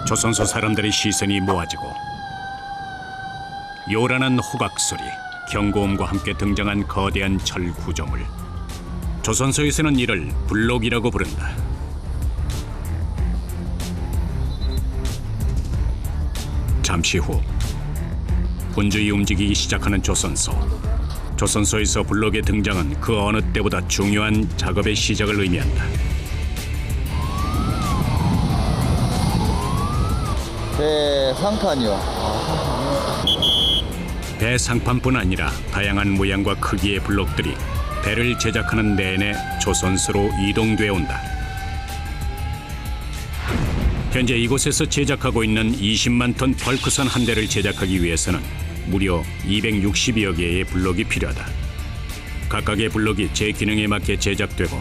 조선소 사람들의 시선이 모아지고 요란한 호각 소리, 경고음과 함께 등장한 거대한 철 구조물. 조선소에서는 이를 블록이라고 부른다. 잠시 후 분주히 움직이기 시작하는 조선소. 조선소에서 블록의 등장은 그 어느 때보다 중요한 작업의 시작을 의미한다. 배상판이요. 배상판뿐 아니라 다양한 모양과 크기의 블록들이 배를 제작하는 내내 조선소로 이동돼 온다. 현재 이곳에서 제작하고 있는 20만 톤 벌크선 한 대를 제작하기 위해서는 무려 260여 개의 블록이 필요하다. 각각의 블록이 제 기능에 맞게 제작되고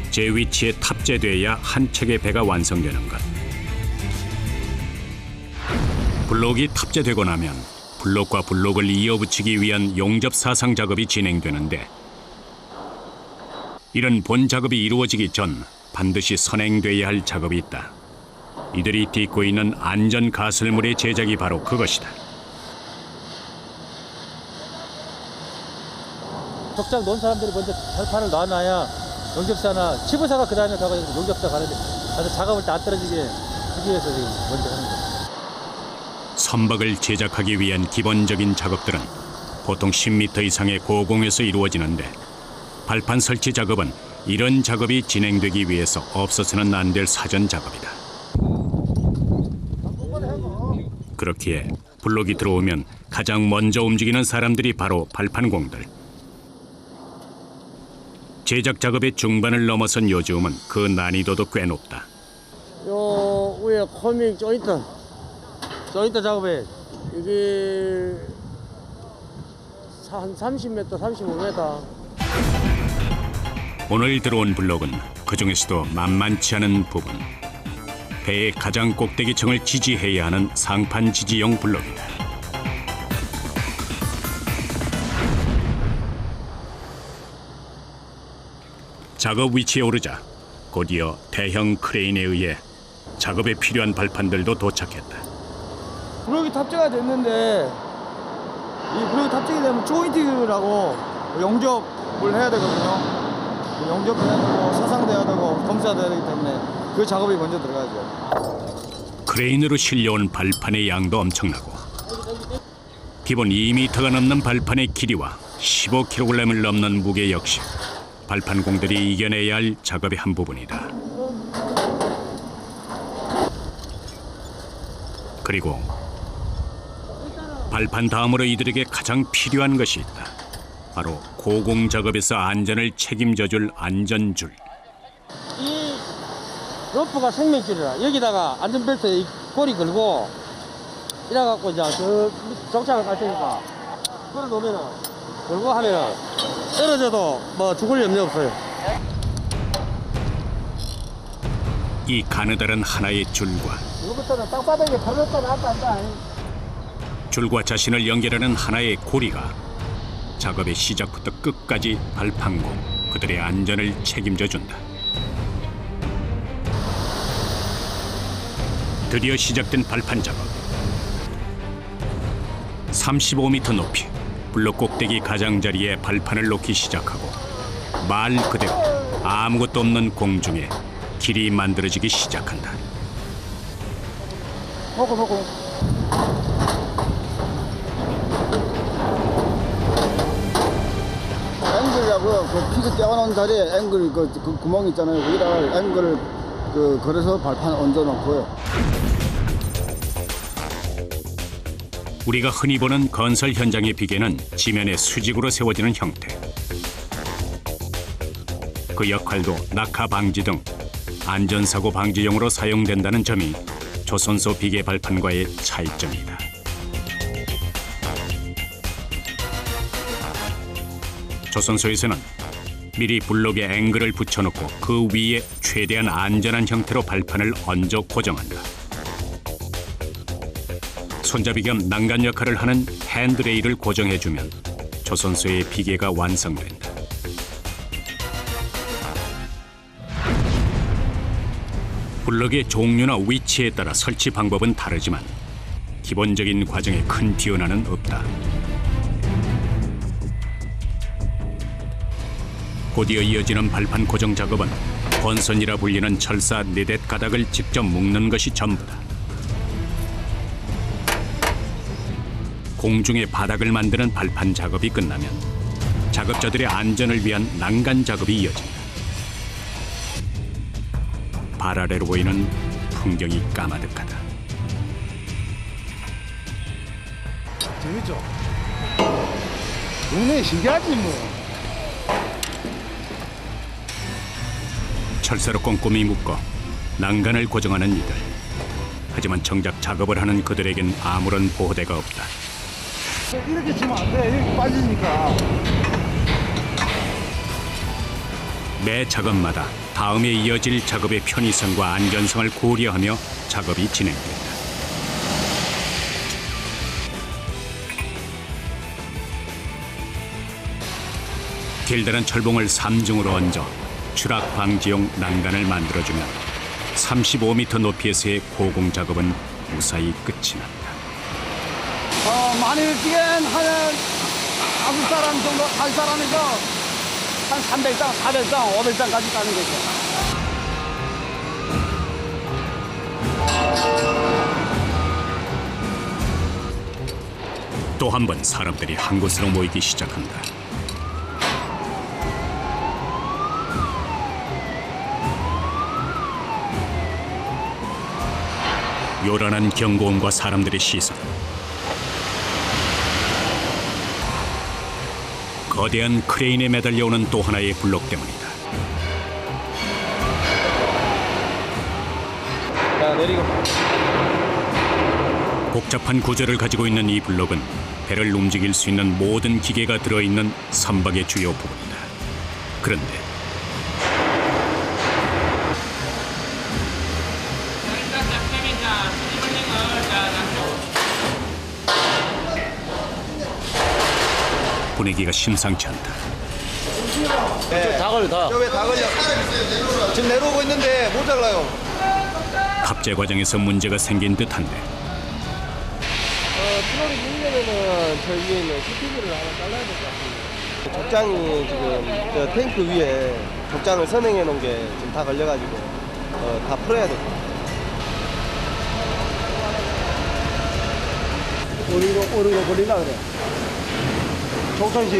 제 위치에 탑재돼야 한 척의 배가 완성되는 것. 블록이 탑재되고 나면 블록과 블록을 이어붙이기 위한 용접 사상 작업이 진행되는데, 이런 본 작업이 이루어지기 전 반드시 선행돼야 할 작업이 있다. 이들이 딛고 있는 안전 가설물의 제작이 바로 그것이다. 적장 놓은 사람들이 먼저 발판을 놔놔야 용접사나 치부사가 그 다음에 가고 용접사 가는데 가서 작업을 다 안 떨어지게 하기 위해서 지금 먼저 하는 거예요. 선박을 제작하기 위한 기본적인 작업들은 보통 10m 이상의 고공에서 이루어지는데, 발판 설치 작업은 이런 작업이 진행되기 위해서 없어서는 안 될 사전 작업이다. 그렇기에 블록이 들어오면 가장 먼저 움직이는 사람들이 바로 발판공들. 제작 작업의 중반을 넘어선 요즘은 그 난이도도 꽤 높다. 요 위에 코믹 조인트 작업에 이게 한 30m, 35m. 오늘 들어온 블록은 그 중에서도 만만치 않은 부분. 배의 가장 꼭대기층을 지지해야 하는 상판 지지용 블록이다. 작업 위치에 오르자 곧이어 대형 크레인에 의해 작업에 필요한 발판들도 도착했다. 블록이 탑재가 됐는데, 이 블록이 탑재가 되면 조인트라고 용접을 해야 되거든요. 용접해야 되고 사상돼야 되고 검사돼야 되기 때문에 그 작업이 먼저 들어가죠. 크레인으로 실려온 발판의 양도 엄청나고, 기본 2m가 넘는 발판의 길이와 15kg을 넘는 무게 역시 발판공들이 이겨내야 할 작업의 한 부분이다. 그리고 발판 다음으로 이들에게 가장 필요한 것이 있다. 바로 고공 작업에서 안전을 책임져줄 안전줄. 이 로프가 생명줄이라 여기다가 안전벨트에 이 꼬리 걸고 이래갖고 이제 그 정착을 갈 테니까 걸어 놓으면은 걸고 하면은 떨어져도 뭐 죽을 염려 없어요. 이 가느다란 하나의 줄과 이것부터는 땅바닥에 바로 놨다. 줄과 자신을 연결하는 하나의 고리가 작업의 시작부터 끝까지 발판공 그들의 안전을 책임져 준다. 드디어 시작된 발판 작업. 35m 높이 블록 꼭대기 가장자리에 발판을 놓기 시작하고, 말 그대로 아무것도 없는 공중에 길이 만들어지기 시작한다. 보고. 앵글이라고 그 피그 떼어놓은 자리에 앵글 그 구멍 있잖아요. 거기다가 앵글을 걸어서 발판 얹어놓고요. 우리가 흔히 보는 건설 현장의 비계는 지면에 수직으로 세워지는 형태. 그 역할도 낙하 방지 등 안전사고 방지용으로 사용된다는 점이 조선소 비계 발판과의 차이점이다. 조선소에서는 미리 블록에 앵글을 붙여놓고 그 위에 최대한 안전한 형태로 발판을 얹어 고정한다. 손잡이 겸 난간 역할을 하는 핸드레일을 고정해주면 조선소의 비계가 완성된다. 블럭의 종류나 위치에 따라 설치 방법은 다르지만 기본적인 과정에 큰 변화는 없다. 곧이어 이어지는 발판 고정 작업은 권선이라 불리는 철사 4대 가닥을 직접 묶는 것이 전부다. 공중에 바닥을 만드는 발판 작업이 끝나면 작업자들의 안전을 위한 난간 작업이 이어진다. 발 아래로 보이는 풍경이 까마득하다. 재밌죠? 동네 신기하지 뭐. 철사로 꼼꼼히 묶어 난간을 고정하는 이들. 하지만 정작 작업을 하는 그들에겐 아무런 보호대가 없다. 이렇게 치면 안 돼. 이렇게 빠지니까. 매 작업마다 다음에 이어질 작업의 편의성과 안전성을 고려하며 작업이 진행된다. 길다란 철봉을 3중으로 얹어 추락 방지용 난간을 만들어주면 35m 높이에서의 고공 작업은 무사히 끝이 난다. 만일지겐 한 5사람 정도, 한 사람에서 한 300장, 400장, 500장까지 따는 거죠. 또 한 번 사람들이 한 곳으로 모이기 시작한다. 요란한 경고음과 사람들의 시선. 거대한 크레인에 매달려오는 또 하나의 블록 때문이다. 자, 내리고. 복잡한 구조를 가지고 있는 이 블록은 배를 움직일 수 있는 모든 기계가 들어있는 선박의 주요 부분이다. 그런데 분위기가 심상치 않다. 다 걸려, 다. 왜 다 걸려? 지금 내려오고 있는데 못 잘라요. 탑재 과정에서 문제가 생긴 듯한데 트럭이 밀려면은 저 위에 있는 CPV를 하나 잘라야 될 것 같습니다. 족장이 지금 저 탱크 위에 족장을 선행해 놓은 게 지금 다 걸려가지고 다 풀어야 될 것 같아요. 오르고 걸린다 그래. 족장시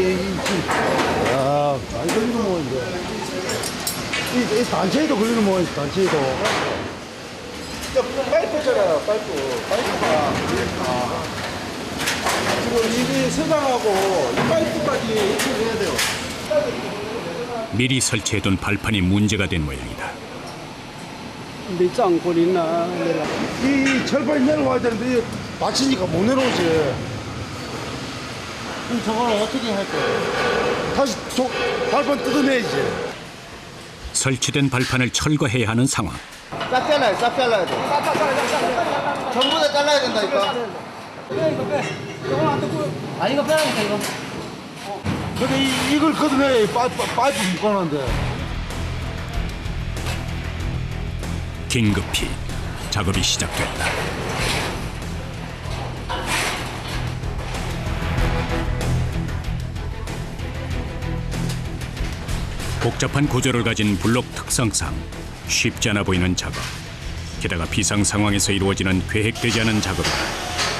야, 많이 걸리는 뭐 이거. 이 단체에도 걸리는 뭐 단체에도. 파이프잖아요, 파이프가. 지금 이게 세장하고 이 파이프까지 이렇게 해야 돼요. 미리 설치해둔 발판이 문제가 된 모양이다. 밑장 걸리나. 이 철판이 내려와야 되는데 받치니까 못 내려오지. 그럼 저걸 어떻게 할 거예요? 다시 발판 뜯어내야지. 설치된 발판을 철거해야 하는 상황. 싹 잘라야 돼. 전부 다 잘라야 된다니까. 이거 빼라니까, 이거. 근데 이걸 걷어내야 파이프 묶어놨는데. 긴급히 작업이 시작됐다. 복잡한 구조를 가진 블록 특성상 쉽지 않아 보이는 작업. 게다가 비상 상황에서 이루어지는 계획되지 않은 작업이라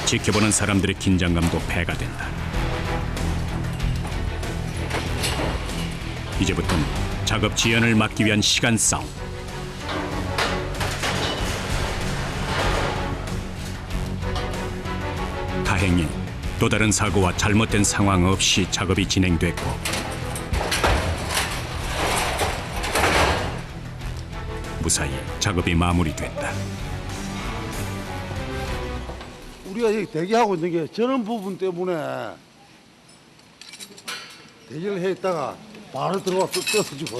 지켜보는 사람들의 긴장감도 배가 된다. 이제부터는 작업 지연을 막기 위한 시간 싸움. 다행히 또 다른 사고와 잘못된 상황 없이 작업이 진행됐고 무사히 작업이 마무리됐다. 우리가 여기 대기하고 있는 게 저런 부분 때문에 대기를 해 있다가 바로 들어와서 떠서지고.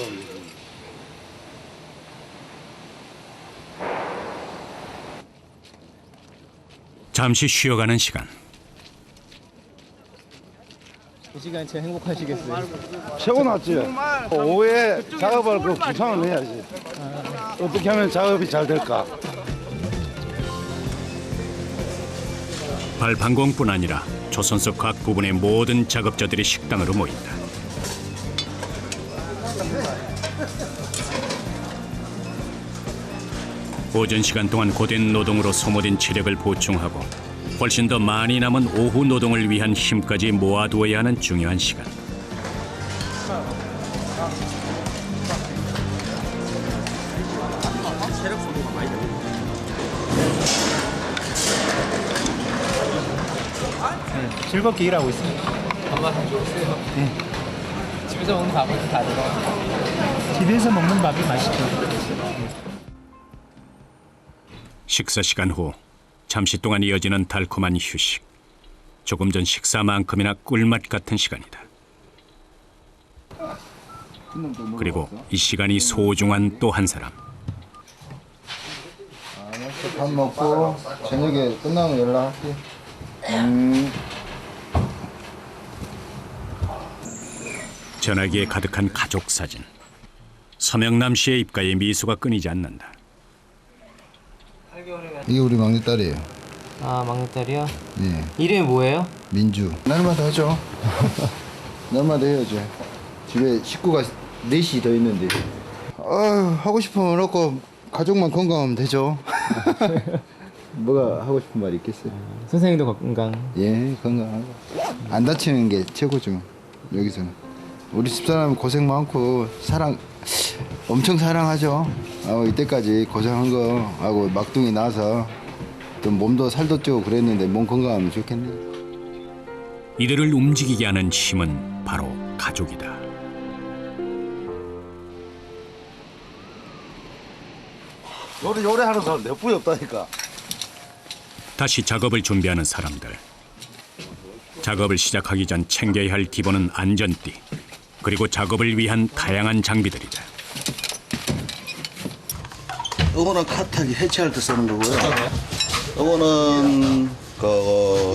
잠시 쉬어가는 시간. 이 시간이 제일 행복하시겠어요. 최고 낫지. 오후에 작업을 그 구상을 해야지. 어떻게 하면 작업이 잘 될까? 발판공뿐 아니라 조선소 각 부분의 모든 작업자들이 식당으로 모인다. 오전 시간 동안 고된 노동으로 소모된 체력을 보충하고 훨씬 더 많이 남은 오후 노동을 위한 힘까지 모아두어야 하는 중요한 시간. 즐겁게 일하고 있습니다. 밥맛은 좋으세요? 네. 집에서 먹는 밥은 다르고. 집에서 먹는 밥이 맛있죠. 식사 시간 후 잠시 동안 이어지는 달콤한 휴식. 조금 전 식사만큼이나 꿀맛 같은 시간이다. 그리고 이 시간이 소중한 또 한 사람. 밥 먹고 저녁에 끝나면 연락할게. 전화기에 가득한 가족 사진. 서명남 씨의 입가에 미소가 끊이지 않는다. 이게 우리 막내딸이에요. 아, 막내딸이요? 예, 이름이 뭐예요? 민주. 날마다 하죠. 날마다 해야죠. 집에 식구가 넷이 더 있는데. 하고 싶으면 없고 가족만 건강하면 되죠. 뭐가 하고 싶은 말이 있겠어요? 선생님도 건강. 예, 건강하고 안 다치는 게 최고죠. 여기서는 우리 집사람 고생 많고 엄청 사랑하죠. 이때까지 고생한 거 하고 막둥이 나서 좀 몸도 살도 찌고 그랬는데 몸 건강하면 좋겠네. 이들을 움직이게 하는 힘은 바로 가족이다. 요리 하는 사람 몇 분이 없다니까. 다시 작업을 준비하는 사람들. 작업을 시작하기 전 챙겨야 할 기본은 안전띠, 그리고 작업을 위한 다양한 장비들이다. 이거는 카타기 해체할 때 쓰는 거고요. 이거는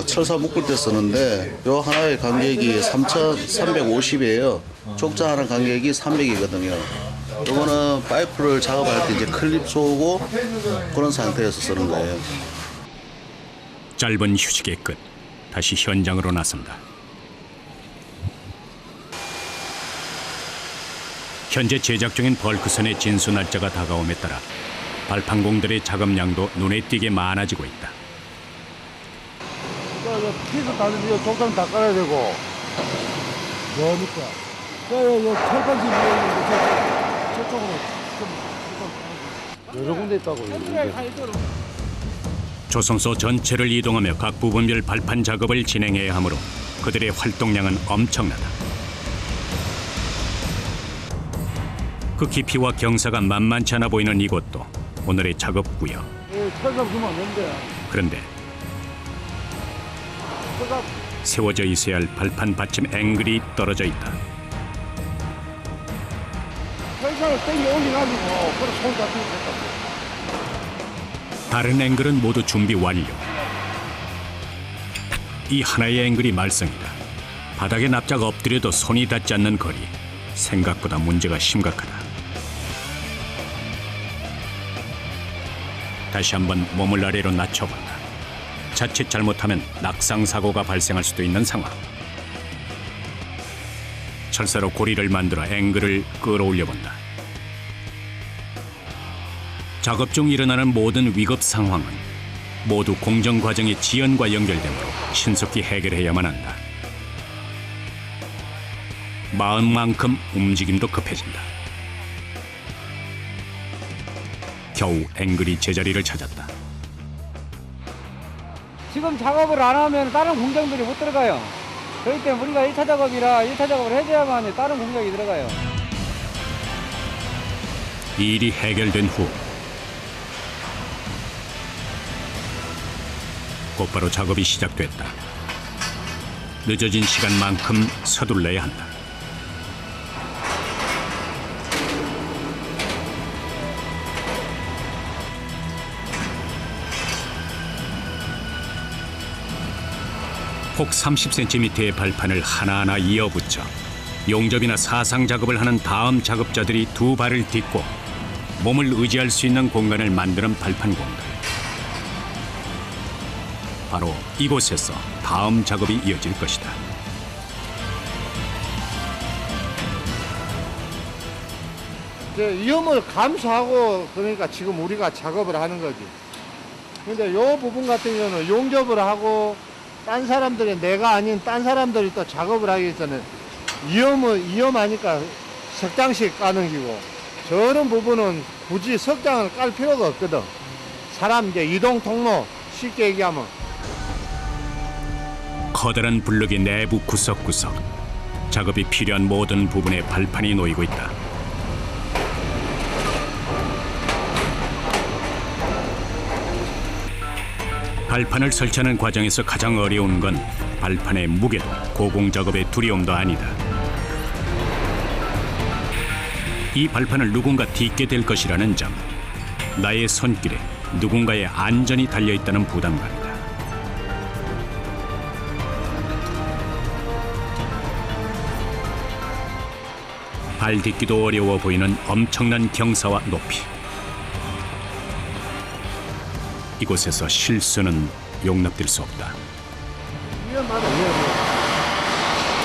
철사 묶을 때 쓰는데 요 하나의 간격이 3,350이에요. 족자 하나 간격이 300이거든요. 이거는 파이프를 작업할 때 이제 클립 쏘고 그런 상태에서 쓰는 거예요. 짧은 휴식의 끝, 다시 현장으로 나선다. 현재 제작 중인 벌크선의 진수 날짜가 다가옴에 따라 발판공들의 작업량도 눈에 띄게 많아지고 있다. 피스 따지면 족장 다 깔아야 되고. 뭐니까? 철판집 있는데 저쪽으로 좀 여러 군데 있다고. 조선소 전체를 이동하며 각 부분별 발판 작업을 진행해야 하므로 그들의 활동량은 엄청나다. 그 깊이와 경사가 만만치 않아 보이는 이곳도 오늘의 작업 구역. 철사 주면 안 되는데. 그런데 세워져 있어야 할 발판 받침 앵글이 떨어져 있다. 철사를 땡겨 올려가지고 그래 손 잡히면 됐다. 다른 앵글은 모두 준비 완료. 이 하나의 앵글이 말썽이다. 바닥에 납작 엎드려도 손이 닿지 않는 거리. 생각보다 문제가 심각하다. 다시 한번 몸을 아래로 낮춰본다. 자칫 잘못하면 낙상사고가 발생할 수도 있는 상황. 철사로 고리를 만들어 앵글을 끌어올려본다. 작업 중 일어나는 모든 위급 상황은 모두 공정 과정의 지연과 연결되므로 신속히 해결해야만 한다. 마음만큼 움직임도 급해진다. 겨우 앵글이 제자리를 찾았다. 지금 작업을 안 하면 다른 공장들이 못 들어가요. 그렇기 때문에 우리가 1차 작업이라 1차 작업을 해줘야만 다른 공장이 들어가요. 이 일이 해결된 후 곧바로 작업이 시작됐다. 늦어진 시간만큼 서둘러야 한다. 폭 30cm의 발판을 하나하나 이어붙여 용접이나 사상 작업을 하는 다음 작업자들이 두 발을 딛고 몸을 의지할 수 있는 공간을 만드는 발판 공들. 바로 이곳에서 다음 작업이 이어질 것이다. 이제 위험을 감수하고 그러니까 지금 우리가 작업을 하는 거지. 근데 요 부분 같은 경우는 용접을 하고 딴 사람들이 내가 아닌 딴 사람들이 또 작업을 하기 위해서는 위험하니까 석장씩 까는 기고 저런 부분은 굳이 석장을 깔 필요가 없거든. 사람 이제 이동 통로 쉽게 얘기하면 커다란 블럭의 내부 구석구석. 작업이 필요한 모든 부분에 발판이 놓이고 있다. 발판을 설치하는 과정에서 가장 어려운 건 발판의 무게도 고공 작업의 두려움도 아니다. 이 발판을 누군가 딛게 될 것이라는 점, 나의 손길에 누군가의 안전이 달려있다는 부담감이다. 발 딛기도 어려워 보이는 엄청난 경사와 높이. 이곳에서 실수는 용납될 수 없다. 위험하다.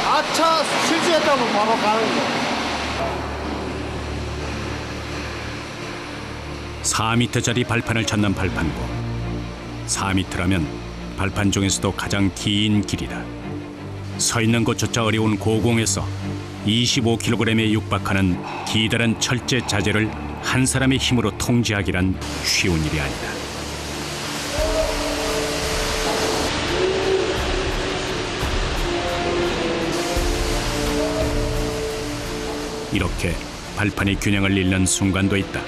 아차 실수했다고 바로 가는 거. 4m짜리 발판을 찾는 발판고. 4m라면 발판 중에서도 가장 긴 길이다. 서 있는 곳조차 어려운 고공에서 25kg에 육박하는 기다란 철제 자재를 한 사람의 힘으로 통제하기란 쉬운 일이 아니다. 이렇게 발판이 균형을 잃는 순간도 있다.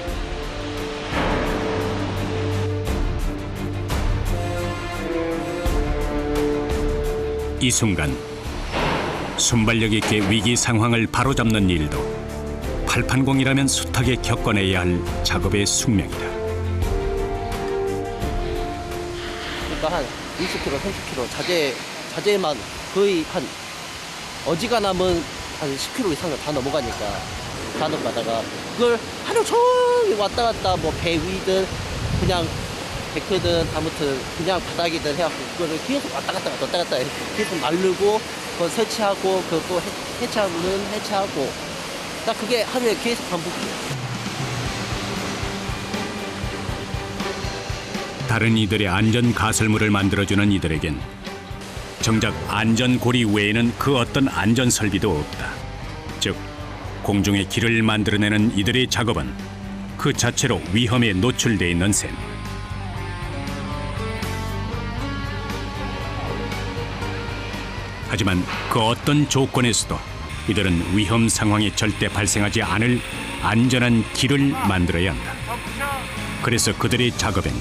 이 순간 순발력 있게 위기 상황을 바로잡는 일도 발판공이라면 숱하게 겪어내야 할 작업의 숙명이다. 그러니까 한 20kg, 30kg 자재만 거의 한 어지간하면 한 10kg 이상을 다 넘어가니까 다 넘어가다가 그걸 하루 종일 왔다 갔다 뭐 배 위든 그냥 데크든 아무튼 그냥 바닥이든 해갖고 그거를 계속 왔다 갔다 계속 마르고 그거 설치하고 그거 해체하고는 해체하고 딱 그게 하루에 계속 반복이야. 다른 이들의 안전 가설물을 만들어주는 이들에겐 정작 안전고리 외에는 그 어떤 안전 설비도 없다. 즉 공중의 길을 만들어내는 이들의 작업은 그 자체로 위험에 노출돼 있는 셈. 하지만 그 어떤 조건에서도 이들은 위험 상황이 절대 발생하지 않을 안전한 길을 만들어야 한다. 그래서 그들의 작업엔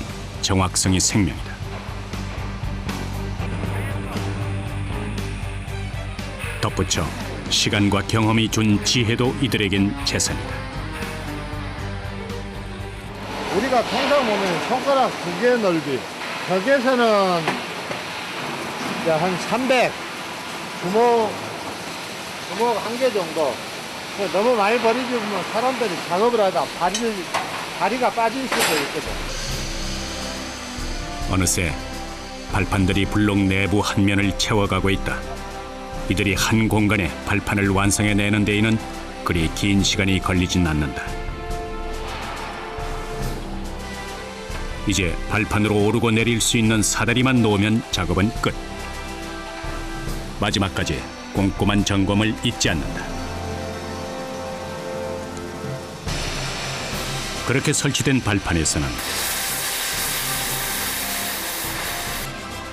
정확성이 생명이다. 덧붙여 시간과 경험이 준 지혜도 이들에겐 재산이다. 우리가 통상 보면 손가락 2개 넓이 벽에서는 이제 한 300 주먹 1개 정도. 너무 많이 버리지 보면 사람들이 작업을 하다 다리가 빠질 수도 있거든. 어느새 발판들이 블록 내부 한 면을 채워가고 있다. 이들이 한 공간에 발판을 완성해내는 데에는 그리 긴 시간이 걸리진 않는다. 이제 발판으로 오르고 내릴 수 있는 사다리만 놓으면 작업은 끝. 마지막까지 꼼꼼한 점검을 잊지 않는다. 그렇게 설치된 발판에서는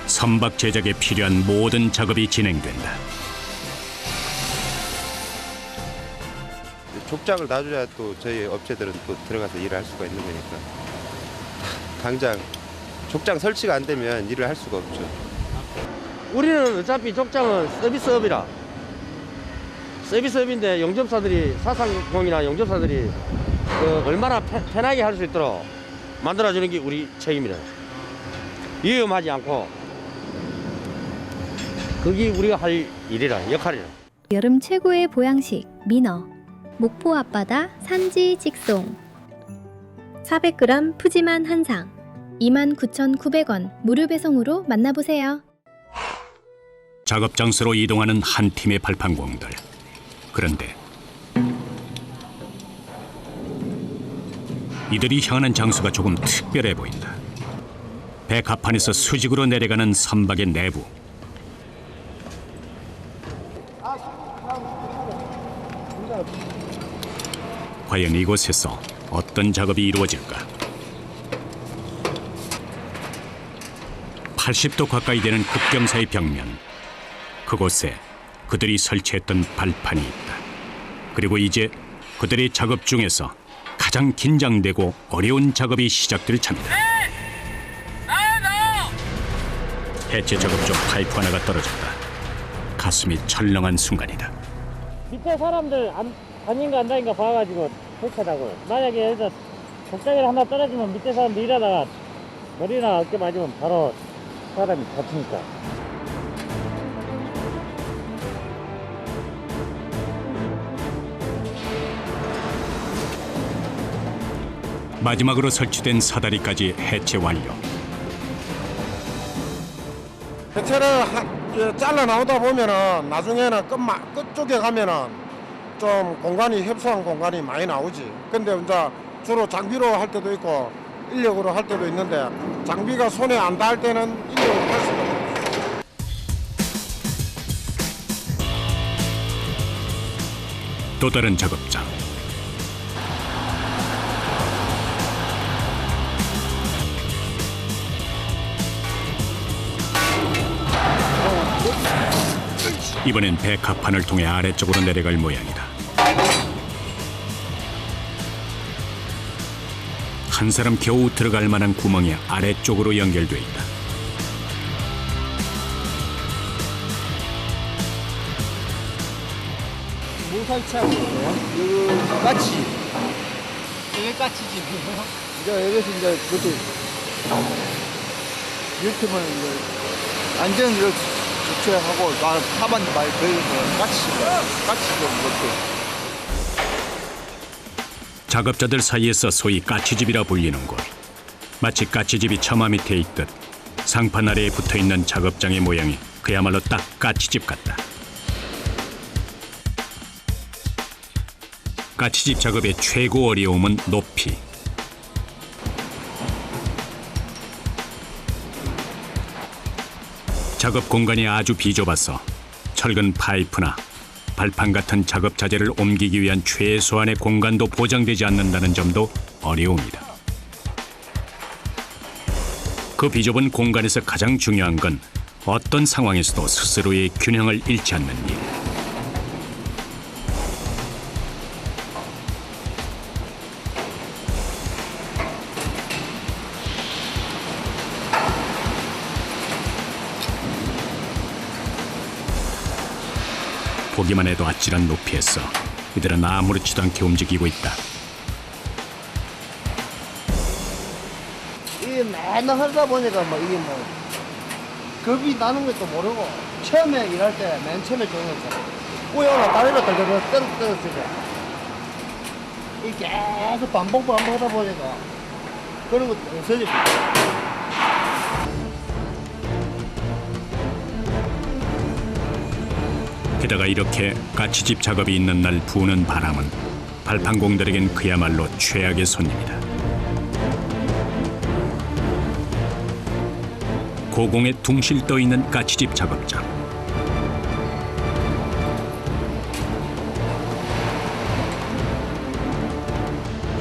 선박 제작에 필요한 모든 작업이 진행된다. 족장을 놔줘야 또 저희 업체들은 또 들어가서 일을 할 수가 있는 거니까 당장 족장 설치가 안 되면 일을 할 수가 없죠. 우리는 어차피 족장은 서비스업이라 서비스업인데 용접사들이 사상공이나 용접사들이 얼마나 편하게 할 수 있도록 만들어주는 게 우리 책임이라. 위험하지 않고 그게 우리가 할 일이라 역할이라. 여름 최고의 보양식 민어. 목포 앞바다 산지 직송. 400g 푸짐한 한상 29,900원 무료 배송으로 만나보세요. 작업 장소로 이동하는 한 팀의 발판공들. 그런데 이들이 향하는 장소가 조금 특별해 보인다. 배 갑판에서 수직으로 내려가는 선박의 내부. 과연 이곳에서 어떤 작업이 이루어질까? 80도 가까이 되는 급경사의 벽면. 그곳에 그들이 설치했던 발판이 있다. 그리고 이제 그들의 작업 중에서 가장 긴장되고 어려운 작업이 시작될 차입니다. 해체 작업 중 파이프 하나가 떨어졌다. 가슴이 철렁한 순간이다. 밑에 사람들 아닌가 안 다닌가 봐가지고 해체하고 만약에 여기서 복장이를 하나 떨어지면 밑에 사람들 일하다가 머리나 어깨 맞으면 바로 사람이 다치니까. 마지막으로 설치된 사다리까지 해체 완료. 해체를 잘라 나오다 보면은 나중에는 끝쪽에 가면은 좀 공간이 협소한 공간이 많이 나오지. 근데 이제 주로 장비로 할 때도 있고 인력으로 할 때도 있는데 장비가 손에 안 닿을 때는 인력으로 할 수가 없어. 또 다른 작업장. 이번엔 배 갑판을 통해 아래쪽으로 내려갈 모양이다. 한 사람 겨우 들어갈 만한 구멍이 아래쪽으로 연결돼 있다. 뭐 설치하고 있어요? 여기 까치. 이게 까치지. 이제 여기서 이제 이렇게 하면 이제 안전 이렇게 주체하고 하반 많이 보이는 까치죠 이렇게. 작업자들 사이에서 소위 까치집이라 불리는 곳. 마치 까치집이 처마 밑에 있듯 상판 아래에 붙어있는 작업장의 모양이 그야말로 딱 까치집 같다. 까치집 작업의 최고 어려움은 높이. 작업 공간이 아주 비좁아서 철근 파이프나 발판 같은 작업 자재를 옮기기 위한 최소한의 공간도 보장되지 않는다는 점도 어려움이다. 그 비좁은 공간에서 가장 중요한 건 어떤 상황에서도 스스로의 균형을 잃지 않는 일. 보기만 해도 아찔한 높이에서 이들은 아무렇지도 않게 움직이고 있다. 이게 맨날 하다 보니까 뭐 이게 뭐 겁이 나는 것도 모르고 처음에 일할 때 맨 처음에 좋은 거죠. 우여나 다리를 떨어뜨렸으니까 이게 계속 반복하다 보니까 그런 것도 없어지고. 게다가 이렇게 까치집 작업이 있는 날 부는 바람은 발판공들에겐 그야말로 최악의 손님이다. 고공에 둥실 떠있는 까치집 작업장.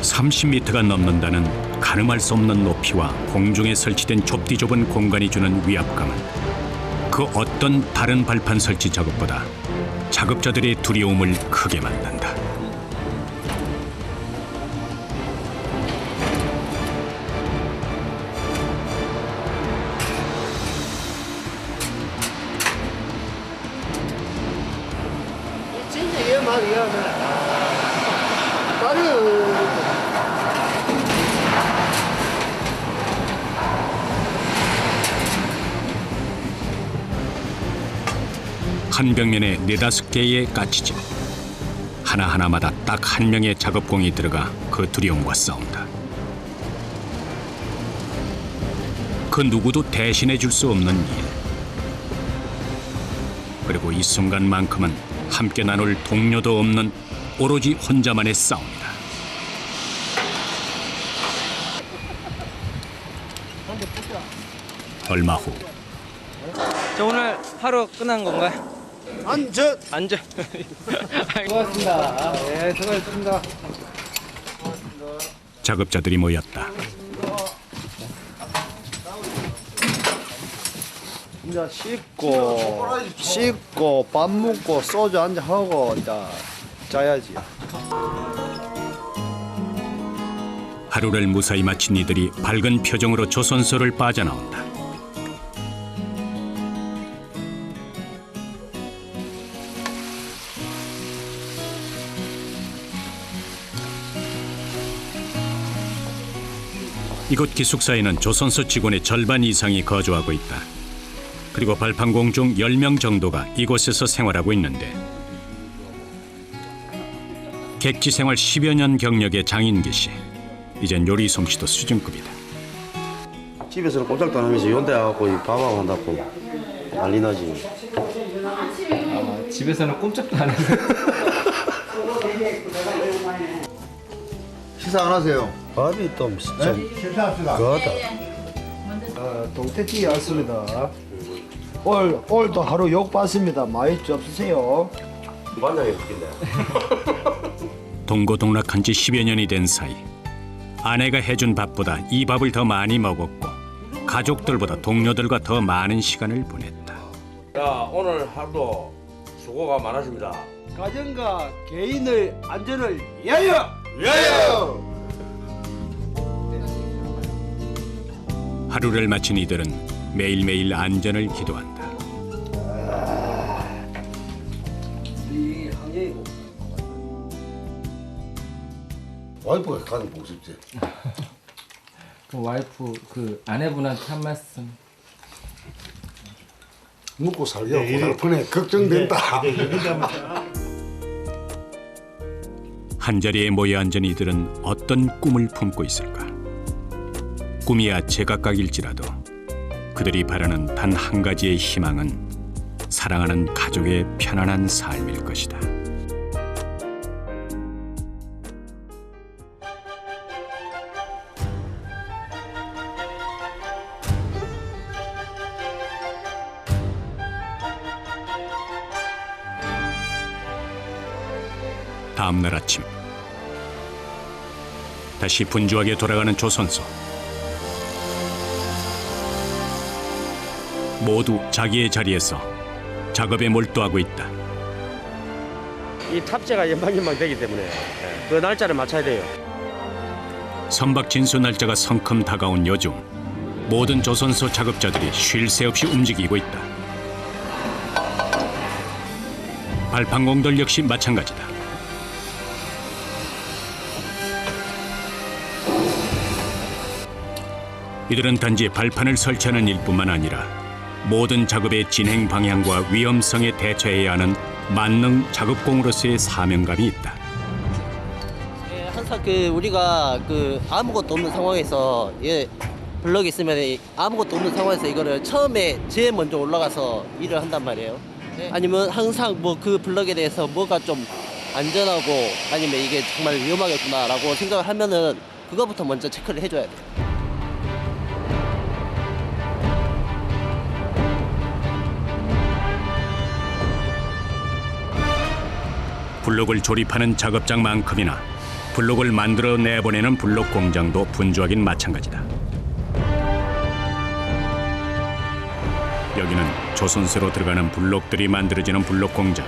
(30m가) 넘는다는 가늠할 수 없는 높이와 공중에 설치된 좁디 좁은 공간이 주는 위압감은 그 어떤 다른 발판 설치 작업보다 작업자들의 두려움을 크게 만든다. 진짜 얘 말이야. 다리 한 벽면에 4-5개의 까치집. 하나하나마다 딱 한 명의 작업공이 들어가 그 두려움과 싸운다. 그 누구도 대신해 줄 수 없는 일. 그리고 이 순간만큼은 함께 나눌 동료도 없는 오로지 혼자만의 싸움이다. 얼마 후 저 오늘 하루 끝난 건가요? 앉아. 앉아. 고맙습니다. 네, 수고하셨습니다. 작업자들이 모였다. 이제 씻고 밥 먹고 소주 한잔 하고 이제 자야지. 하루를 무사히 마친 이들이 밝은 표정으로 조선소를 빠져나온다. 이곳 기숙사에는 조선소 직원의 절반 이상이 거주하고 있다. 그리고 발판공 중 10명 정도가 이곳에서 생활하고 있는데 객지 생활 10여 년 경력의 장인기 씨. 이젠 요리 솜씨도 수준급이다. 집에서는 꼼짝도 안 하면서 연대 와갖고 밥하고 한다고 난리 나지. 집에서는 꼼짝도 안 해요. 식사 안 하세요? 밥이 좀 진짜 식사합시다. 그거다. 동태찌개 왔습니다. 오늘도 하루 욕 받습니다. 많이 접수세요. 반장이 웃긴데. 동고동락한 지 10여 년이 된 사이 아내가 해준 밥보다 이 밥을 더 많이 먹었고 가족들보다 동료들과 더 많은 시간을 보냈다. 자, 오늘 하루도 수고가 많으십니다. 가정과 개인의 안전을 위하여! 위하여! 하루를 마친 이들은 매일매일 안전을 기도한다. 와이프가 가장 보고 싶지. 그 와이프 그 아내분한테 한 말씀. 먹고 살려고 고달프네. 걱정된다. 한자리에 모여 앉은 이들은 어떤 꿈을 품고 있을까? 꿈이야 제각각일지라도 그들이 바라는 단 한 가지의 희망은 사랑하는 가족의 편안한 삶일 것이다. 다음 날 아침 다시 분주하게 돌아가는 조선소. 모두 자기의 자리에서 작업에 몰두하고 있다. 이 탑재가 연방연방 되기 때문에 그 날짜를 맞춰야 돼요. 선박 진수 날짜가 성큼 다가온 요즘 모든 조선소 작업자들이 쉴 새 없이 움직이고 있다. 발판공들 역시 마찬가지다. 이들은 단지 발판을 설치하는 일뿐만 아니라 모든 작업의 진행 방향과 위험성에 대처해야 하는 만능 작업공으로서의 사명감이 있다. 예, 항상 우리가 아무것도 없는 상황에서 블럭이 있으면 아무것도 없는 상황에서 이거를 처음에 제일 먼저 올라가서 일을 한단 말이에요. 아니면 항상 그 블럭에 대해서 뭐가 좀 안전하고 아니면 이게 정말 위험하겠구나라고 생각을 하면은 그거부터 먼저 체크를 해줘야 돼요. 블록을 조립하는 작업장만큼이나 블록을 만들어 내보내는 블록 공장도 분주하긴 마찬가지다. 여기는 조선소로 들어가는 블록들이 만들어지는 블록 공장.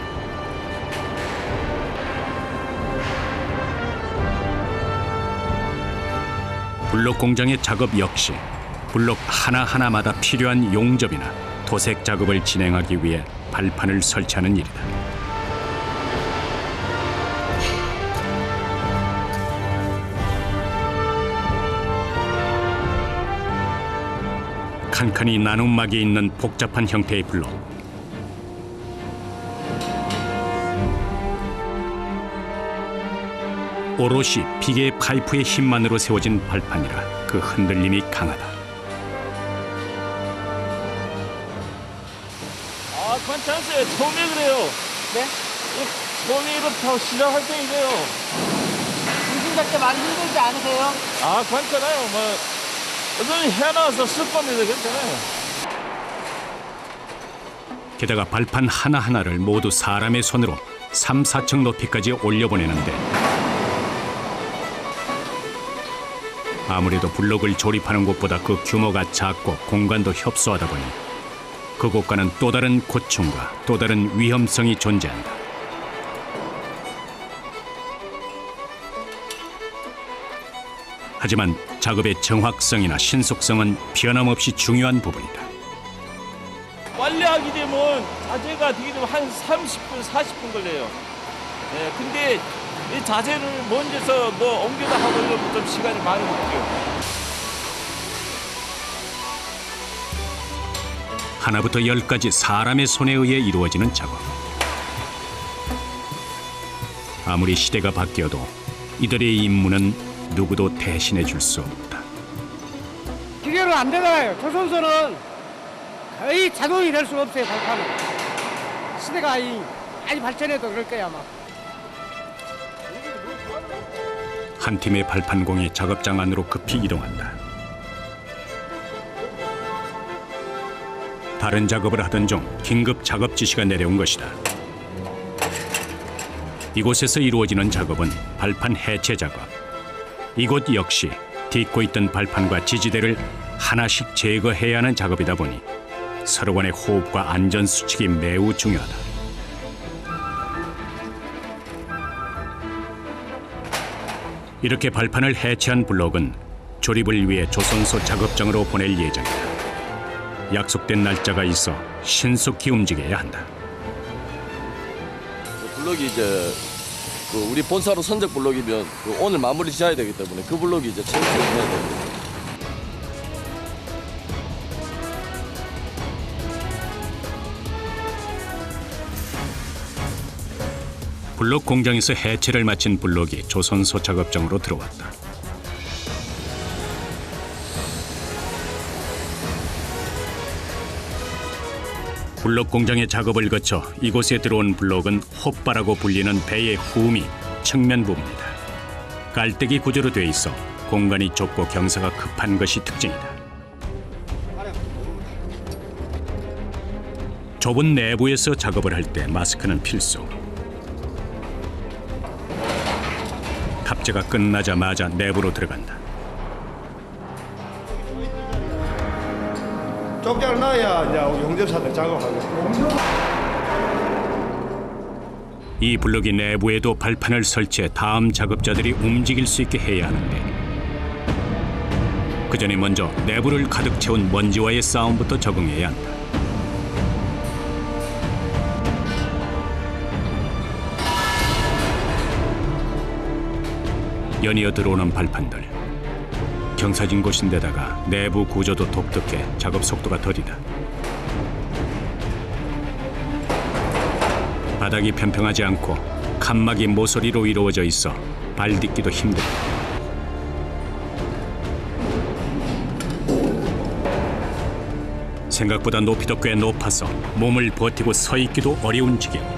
블록 공장의 작업 역시 블록 하나하나마다 필요한 용접이나 도색 작업을 진행하기 위해 발판을 설치하는 일이다. 칸칸이 나눔막이 있는 복잡한 형태의 블록. 오롯이 비계 파이프의 힘만으로 세워진 발판이라 그 흔들림이 강하다. 괜찮았어요. 처음에 그래요. 네? 처음에 이렇다고 시작할 때 이래요. 중심 잡기 많이 힘들지 않으세요? 아, 괜찮아요. 뭐, 어떤 해놔서 습관이도 괜찮아요. 게다가 발판 하나하나를 모두 사람의 손으로 3, 4층 높이까지 올려보내는데 아무래도 블록을 조립하는 곳보다 그 규모가 작고 공간도 협소하다 보니 그곳과는 또 다른 고충과 또 다른 위험성이 존재한다. 하지만 작업의 정확성이나 신속성은 변함없이 중요한 부분이다. 완료하게 되면 자재가 되게 되면 한 30분, 40분 걸려요. 예, 근데 이 자재를 먼저서 뭐 옮겨다 하고 이러면 좀 시간이 많이 걸려요. 하나부터 10까지 사람의 손에 의해 이루어지는 작업. 아무리 시대가 바뀌어도 이들의 임무는 누구도 대신해 줄 수 없다. 기계로 안 되잖아요. 조선소는 거의 자동이 될 수 없어요. 발판은. 시대가 많이 발전해도 그럴 거야 아마. 한 팀의 발판공이 작업장 안으로 급히 이동한다. 다른 작업을 하던 중 긴급 작업 지시가 내려온 것이다. 이곳에서 이루어지는 작업은 발판 해체 작업. 이곳 역시 딛고 있던 발판과 지지대를 하나씩 제거해야 하는 작업이다 보니 서로 간의 호흡과 안전 수칙이 매우 중요하다. 이렇게 발판을 해체한 블록은 조립을 위해 조선소 작업장으로 보낼 예정이다. 약속된 날짜가 있어 신속히 움직여야 한다. 블록이 이제 우리 본사로 선적 블록이면 오늘 마무리 지어야 되기 때문에 그 블록이 이제 체육을 해야 됩니다. 블록 공장에서 해체를 마친 블록이 조선소 작업장으로 들어왔다. 블록 공장의 작업을 거쳐 이곳에 들어온 블록은 호빠라고 불리는 배의 후미, 측면 부분이다. 깔때기 구조로 돼 있어 공간이 좁고 경사가 급한 것이 특징이다. 좁은 내부에서 작업을 할 때 마스크는 필수. 탑재가 끝나자마자 내부로 들어간다. 쪽장을 놔야 이제 용접사들 작업하겠습니다. 이 블록이 내부에도 발판을 설치해 다음 작업자들이 움직일 수 있게 해야 하는데 그 전에 먼저 내부를 가득 채운 먼지와의 싸움부터 적응해야 한다. 연이어 들어오는 발판들. 경사진 곳인데다가 내부 구조도 독특해 작업 속도가 더디다. 바닥이 평평하지 않고 칸막이 모서리로 이루어져 있어 발 딛기도 힘들다. 생각보다 높이도 꽤 높아서 몸을 버티고 서 있기도 어려운 지경이다.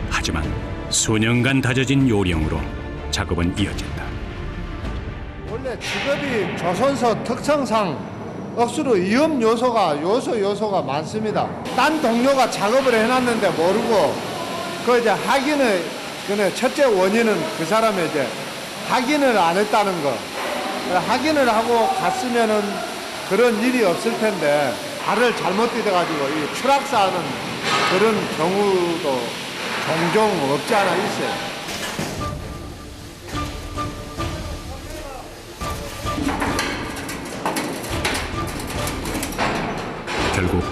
하지만 수년간 다져진 요령으로 작업은 이어진다. 원래 직업이 조선소 특성상 억수로 위험 요소가 많습니다. 딴 동료가 작업을 해놨는데 모르고 그 이제 확인을 그네 첫째 원인은 그 사람의 이제 확인을 안 했다는 거. 확인을 하고 갔으면은 그런 일이 없을 텐데 발을 잘못 디뎌가지고 이 추락사하는 그런 경우도 종종 없지 않아 있어요. 결국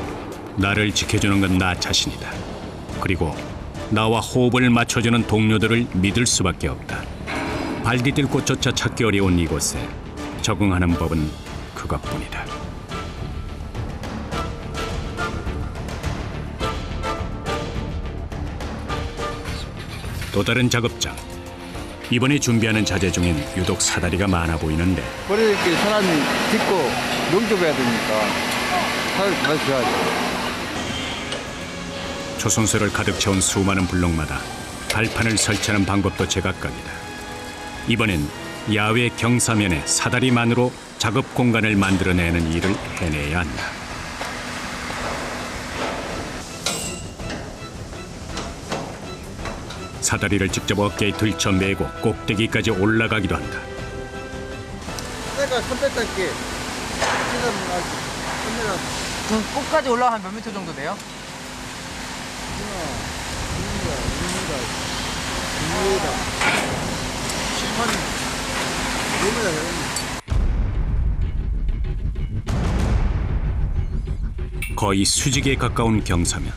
나를 지켜주는 건 나 자신이다. 그리고 나와 호흡을 맞춰주는 동료들을 믿을 수밖에 없다. 발 디딜 곳조차 찾기 어려운 이곳에 적응하는 법은 그것뿐이다. 또 다른 작업장. 이번에 준비하는 자재 중엔 유독 사다리가 많아 보이는데 버려질게 사람이 딛고 용접해야 되니까 사다리 잘 줘야죠. 초순서를 가득 채운 수많은 블록마다 발판을 설치하는 방법도 제각각이다. 이번엔 야외 경사면에 사다리만으로 작업 공간을 만들어내는 일을 해내야 한다. 사다리를 직접 어깨에 들쳐 매고 꼭대기까지 올라가기도 한다. 내가 손 뺐다 할게. 끝까지 올라가면 몇 미터 정도 돼요? 거의 수직에 가까운 경사면.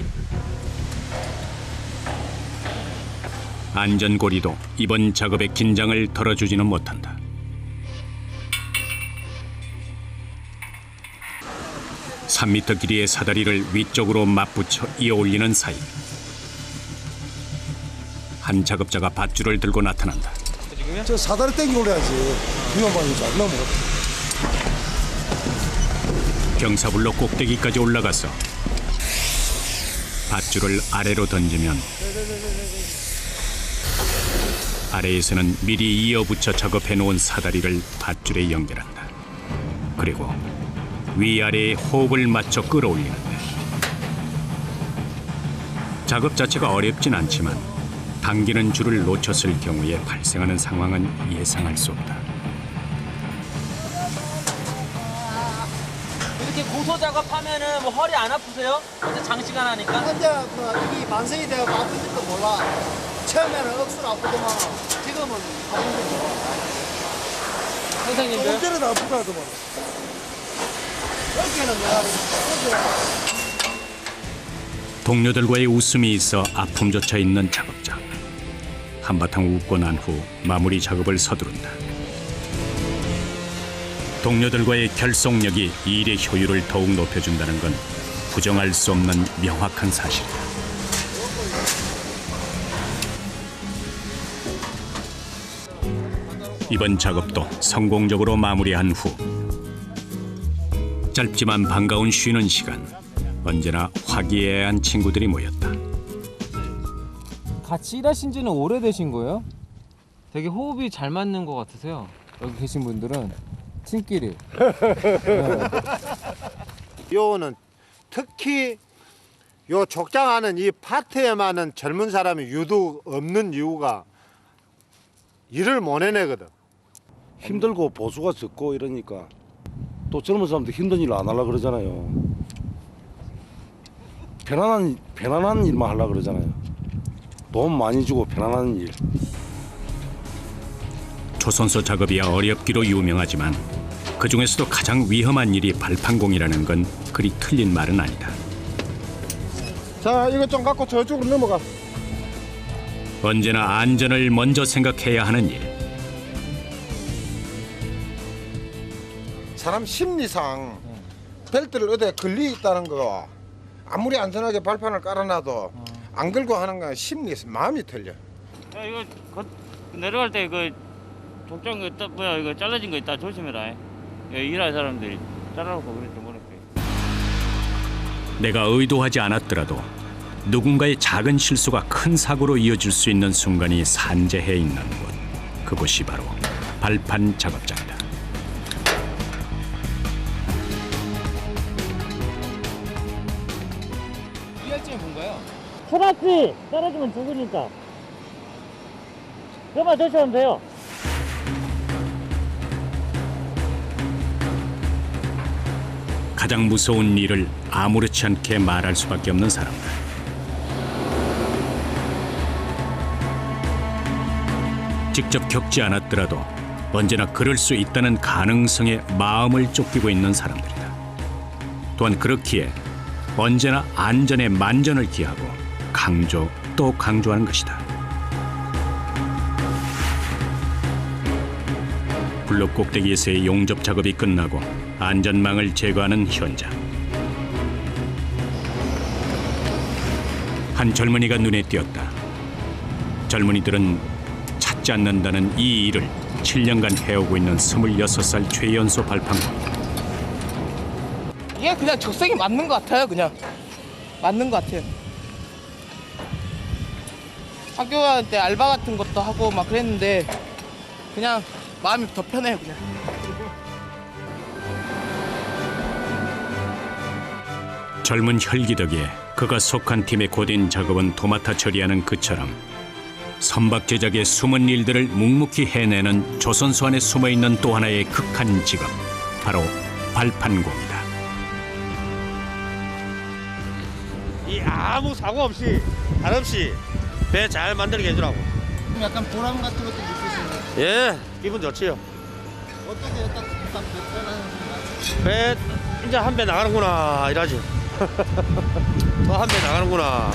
안전고리도 이번 작업의 긴장을 덜어주지는 못한다. (3m) 길이의 사다리를 위쪽으로 맞붙여 이어올리는 사이 한 작업자가 밧줄을 들고 나타난다. 저 사다리 땡기고 올려야지. 위험하니까 넘어. 경사블록 꼭대기까지 올라가서 밧줄을 아래로 던지면 아래에서는 미리 이어붙여 작업해 놓은 사다리를 밧줄에 연결한다. 그리고 위아래의 호흡을 맞춰 끌어올리는데 작업 자체가 어렵진 않지만 당기는 줄을 놓쳤을 경우에 발생하는 상황은 예상할 수 없다. 이렇게 고소 작업하면은 뭐 허리 안 아프세요? 혼자 장시간 하니까? 혼자 이 만성이 되고 아픈지도 몰라. 처음에는 억수로 아프더만 지금은 아픈 게 좋아. 선생님들? 조금 전에도 아프다 하더만. 여기는 내가 동료들과의 웃음이 있어 아픔조차 있는 작업자. 한바탕 웃고 난 후 마무리 작업을 서두른다. 동료들과의 결속력이 일의 효율을 더욱 높여준다는 건 부정할 수 없는 명확한 사실이다. 이번 작업도 성공적으로 마무리한 후 짧지만 반가운 쉬는 시간. 언제나 화기애애한 친구들이 모였다. 같이 일하신 지는 오래되신 거예요? 되게 호흡이 잘 맞는 것 같으세요. 여기 계신 분들은 팀끼리. 요는 특히 요 족장하는 이 파트에만은 젊은 사람이 유독 없는 이유가 일을 못 해내거든. 힘들고 보수가 적고 이러니까 또 젊은 사람들 힘든 일 안 하려고 그러잖아요. 편안한 일만 하려고 그러잖아요. 돈 많이 주고 편안한 일. 초선소 작업이 어렵기로 유명하지만 그중에서도 가장 위험한 일이 발판공이라는 건 그리 틀린 말은 아니다. 자, 이거 좀 갖고 저쪽으로 넘어가. 언제나 안전을 먼저 생각해야 하는 일. 사람 심리상 벨트를 어디에 걸리 있다는 거 아무리 안전하게 발판을 깔아놔도 안 걸고 하는 건 심리에서 마음이 틀려. 야, 이거 내려갈 때 그 족장 거 있다 뭐야 이거 잘라진 거 있다 조심해라. 일하는 사람들이 잘라놓고 그랬지 모르겠어. 내가 의도하지 않았더라도 누군가의 작은 실수가 큰 사고로 이어질 수 있는 순간이 산재해 있는 곳. 그곳이 바로 발판 작업장이다. 이할증이 뭔가요? 초라지 떨어지면 죽으니까. 그만 조심하면 돼요. 가장 무서운 일을 아무렇지 않게 말할 수밖에 없는 사람들. 직접 겪지 않았더라도 언제나 그럴 수 있다는 가능성에 마음을 쫓기고 있는 사람들이다. 또한 그렇기에 언제나 안전에 만전을 기하고 강조 또 강조하는 것이다. 블록 꼭대기에서의 용접 작업이 끝나고 안전망을 제거하는 현장. 한 젊은이가 눈에 띄었다. 젊은이들은 죽지 않는다는 이 일을 7년간 해오고 있는 26살 최연소 발판공이다. 이게 그냥 적성이 맞는 것 같아요. 그냥 맞는 것 같아요. 학교 갈 때 알바 같은 것도 하고 막 그랬는데 그냥 마음이 더 편해요. 그냥. 젊은 혈기 덕에 그가 속한 팀의 고된 작업은 도맡아 처리하는 그처럼 선박 제작의 숨은 일들을 묵묵히 해내는 조선소 안에 숨어있는 또 하나의 극한 직업, 바로 발판공이다. 이 아무 사고 없이 할 없이 배 잘 만들게 해주라고. 약간 보람 같은 것도 느끼시나요? 예, 기분 좋지요. 어떻게 딱 편안한 배 이제 한 배 나가는구나 이러지. 또 한 배 나가는구나.